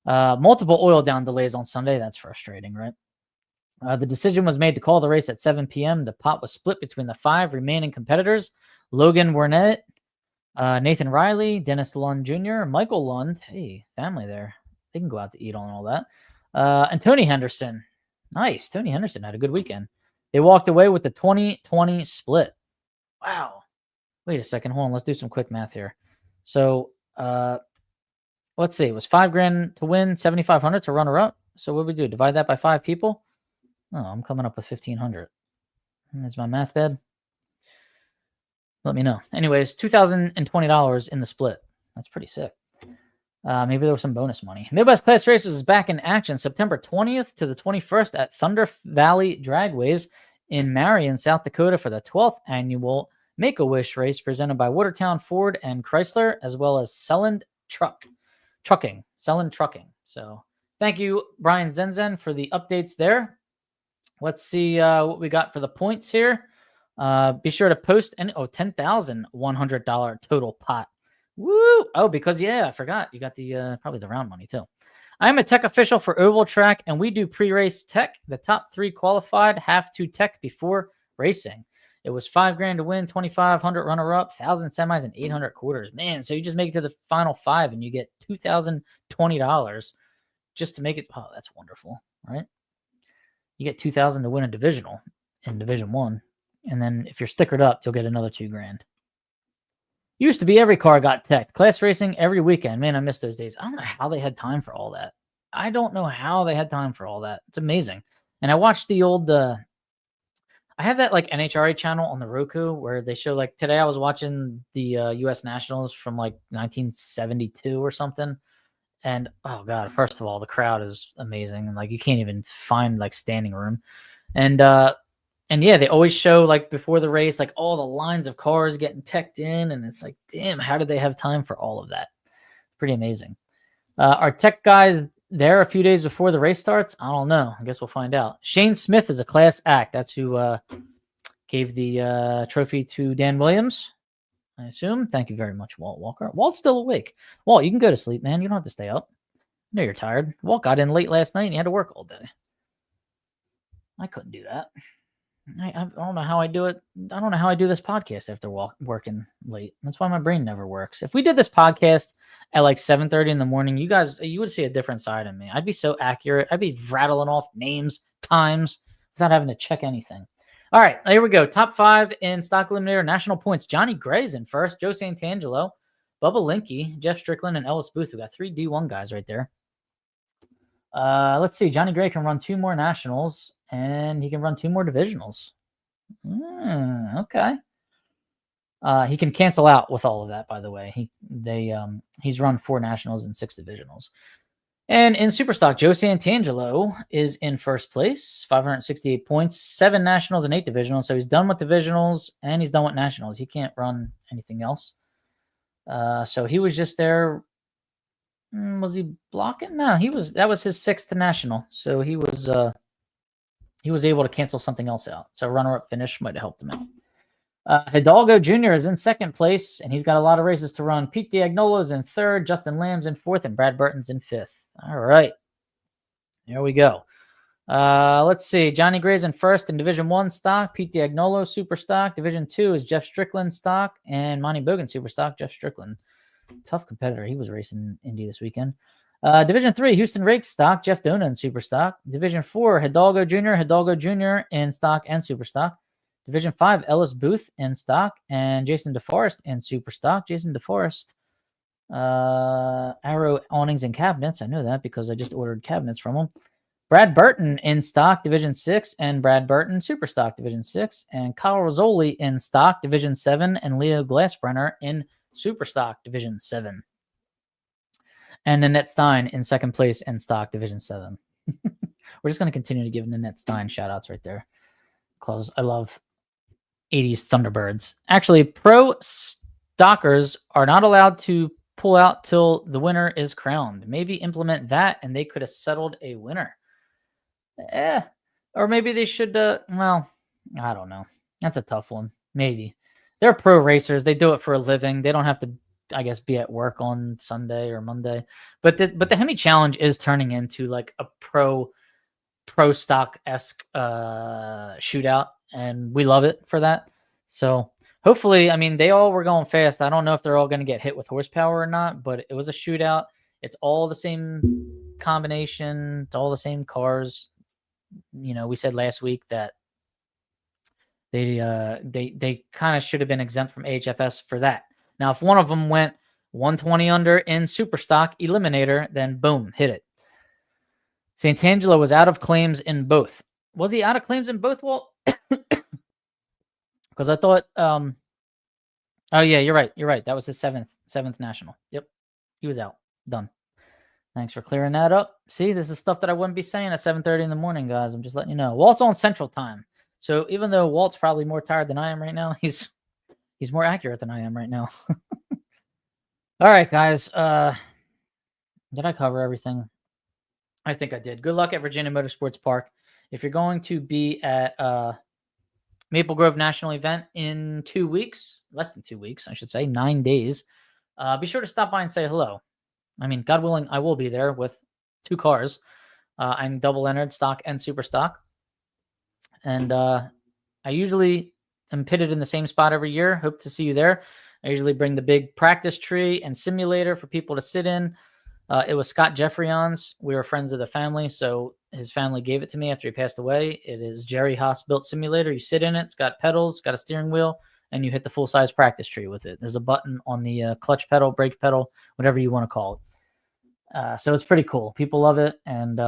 Multiple oil down delays on Sunday. That's frustrating, right? The decision was made to call the race at 7 p.m. The pot was split between the 5 remaining competitors: Logan Wernet, Nathan Riley, Dennis Lund Jr., Michael Lund. Hey, family there. They can go out to eat on all that. And Tony Henderson. Nice. Tony Henderson had a good weekend. They walked away with the 20-20 split. Wow. Wait a second. Hold on. Let's do some quick math here. So, let's see. It was $5,000 to win, $7,500 to runner up. So what do we do? Divide that by 5 people? Oh, I'm coming up with 1,500. Is my math bad? Let me know. Anyways, $2,020 in the split. That's pretty sick. Maybe there was some bonus money. Midwest Class Racers is back in action September 20th to the 21st at Thunder Valley Dragways in Marion, South Dakota for the 12th annual Make-A-Wish race presented by Watertown Ford and Chrysler, as well as Selland Trucking. So thank you, Brian Zenzen, for the updates there. Let's see what we got for the points here. Be sure to post $10,100 total pot. Woo! Oh, because I forgot you got the probably the round money too. I am a tech official for Oval Track, and we do pre-race tech. The top 3 qualified have to tech before racing. It was $5,000 to win, $2,500 runner-up, 1,000 semis, and 800 quarters. Man, so you just make it to the final 5, and you get $2,020 just to make it. Oh, that's wonderful, right? You get $2,000 to win a divisional in Division 1. And then if you're stickered up, you'll get another $2,000. Used to be every car got teched. Class racing every weekend. Man, I miss those days. I don't know how they had time for all that. It's amazing. And I watched the old, I have that like NHRA channel on the Roku where they show like today I was watching the US Nationals from like 1972 or something. And oh God, first of all, the crowd is amazing. Like you can't even find like standing room. And yeah, they always show like before the race, like all the lines of cars getting teched in. And it's like, damn, how did they have time for all of that? Pretty amazing. Our tech guys there a few days before the race starts? I don't know. I guess we'll find out. Shane Smith is a class act. That's who gave the trophy to Dan Williams, I assume. Thank you very much, Walt Walker. Walt's still awake. Walt, you can go to sleep, man. You don't have to stay up. I know you're tired. Walt got in late last night and he had to work all day. I couldn't do that. I don't know how I do it. I don't know how I do this podcast after working late. That's why my brain never works. If we did this podcast at like 7:30 in the morning, you would see a different side of me. I'd be so accurate. I'd be rattling off names, times, without having to check anything. All right, here we go. Top 5 in Stock Eliminator National Points. Johnny Gray's in first. Joe Santangelo, Bubba Linky, Jeff Strickland, and Ellis Booth. We got 3 D1 guys right there. Let's see. Johnny Gray can run 2 more nationals, and he can run 2 more divisionals. Okay. He can cancel out with all of that, by the way. He's run 4 nationals and 6 divisionals. And in Superstock, Joe Santangelo is in first place, 568 points, 7 nationals and 8 divisionals. So he's done with divisionals and he's done with nationals. He can't run anything else. So he was just there. Was he blocking? No, he was. That was his 6th national. So he was able to cancel something else out. So runner-up finish might have helped him out. Hidalgo Jr. is in 2nd place, and he's got a lot of races to run. Pete Diagnolo's in 3rd, Justin Lamb's in 4th, and Brad Burton's in 5th. All right. There we go. Let's see. Johnny Gray's in 1st in Division 1 stock. Pete Diagnolo, Super Stock. Division 2 is Jeff Strickland stock. And Monty Bogan, Super Stock. Jeff Strickland. Tough competitor. He was racing Indy this weekend. Division 3, Houston Rake stock. Jeff Dona in Super Stock. Division 4, Hidalgo Jr. in stock and Super Stock. Division 5, Ellis Booth in stock. And Jason DeForest in Super Stock. Jason DeForest. Arrow awnings and cabinets. I know that because I just ordered cabinets from him. Brad Burton in stock, Division 6, and Brad Burton, Super Stock, Division 6, and Kyle Rizzoli in stock, Division 7, and Leo Glassbrenner in Super Stock, Division 7. And Nanette Stein in 2nd place in stock, Division 7. We're just going to continue to give Nanette Stein shout-outs right there because I love 80s Thunderbirds. Actually, pro stockers are not allowed to pull out till the winner is crowned. Maybe implement that, and they could have settled a winner. Or maybe they should, well, I don't know. That's a tough one. Maybe. They're pro racers. They do it for a living. They don't have to, I guess, be at work on Sunday or Monday. But the Hemi Challenge is turning into like a pro stock-esque shootout, and we love it for that. So hopefully, I mean, they all were going fast. I don't know if they're all going to get hit with horsepower or not, but it was a shootout. It's all the same combination. It's all the same cars. You know, we said last week that they kind of should have been exempt from AHFS for that. Now, if one of them went 120 under in Super Stock Eliminator, then boom, hit it. Santangelo was out of claims in both. Was he out of claims in both, Walt? Because I thought, oh yeah, you're right. That was his seventh national. Yep, he was out. Done. Thanks for clearing that up. See, this is stuff that I wouldn't be saying at 7:30 in the morning, guys. I'm just letting you know. Walt's on Central Time, so even though Walt's probably more tired than I am right now, he's more accurate than I am right now. All right, guys. Did I cover everything? I think I did. Good luck at Virginia Motorsports Park. If you're going to be at Maple Grove National event in 2 weeks, less than 2 weeks, I should say, 9 days, be sure to stop by and say hello. I mean, God willing, I will be there with 2 cars. I'm double entered stock and super stock. And I usually am pitted in the same spot every year. Hope to see you there. I usually bring the big practice tree and simulator for people to sit in. It was Scott Jeffreyon's. We were friends of the family, so his family gave it to me after he passed away. It is Jerry Haas built simulator. You sit in it. It's got pedals, got a steering wheel, and you hit the full-size practice tree with it. There's a button on the clutch pedal, brake pedal, whatever you want to call it. So it's pretty cool. People love it, and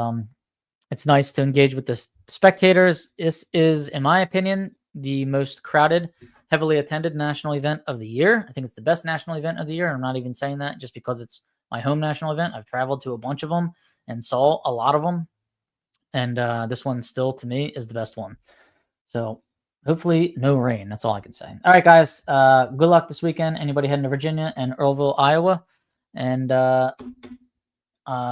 it's nice to engage with the spectators. This is, in my opinion, the most crowded, heavily attended national event of the year. I think it's the best national event of the year. I'm not even saying that just because it's my home national event. I've traveled to a bunch of them and saw a lot of them. And this one still, to me, is the best one. So hopefully no rain. That's all I can say. All right, guys. Good luck this weekend. Anybody heading to Virginia and Earlville, Iowa. And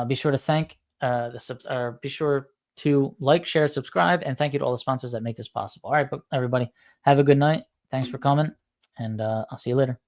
be sure to be sure to like, share, subscribe, and thank you to all the sponsors that make this possible. All right, everybody, have a good night. Thanks for coming, and I'll see you later.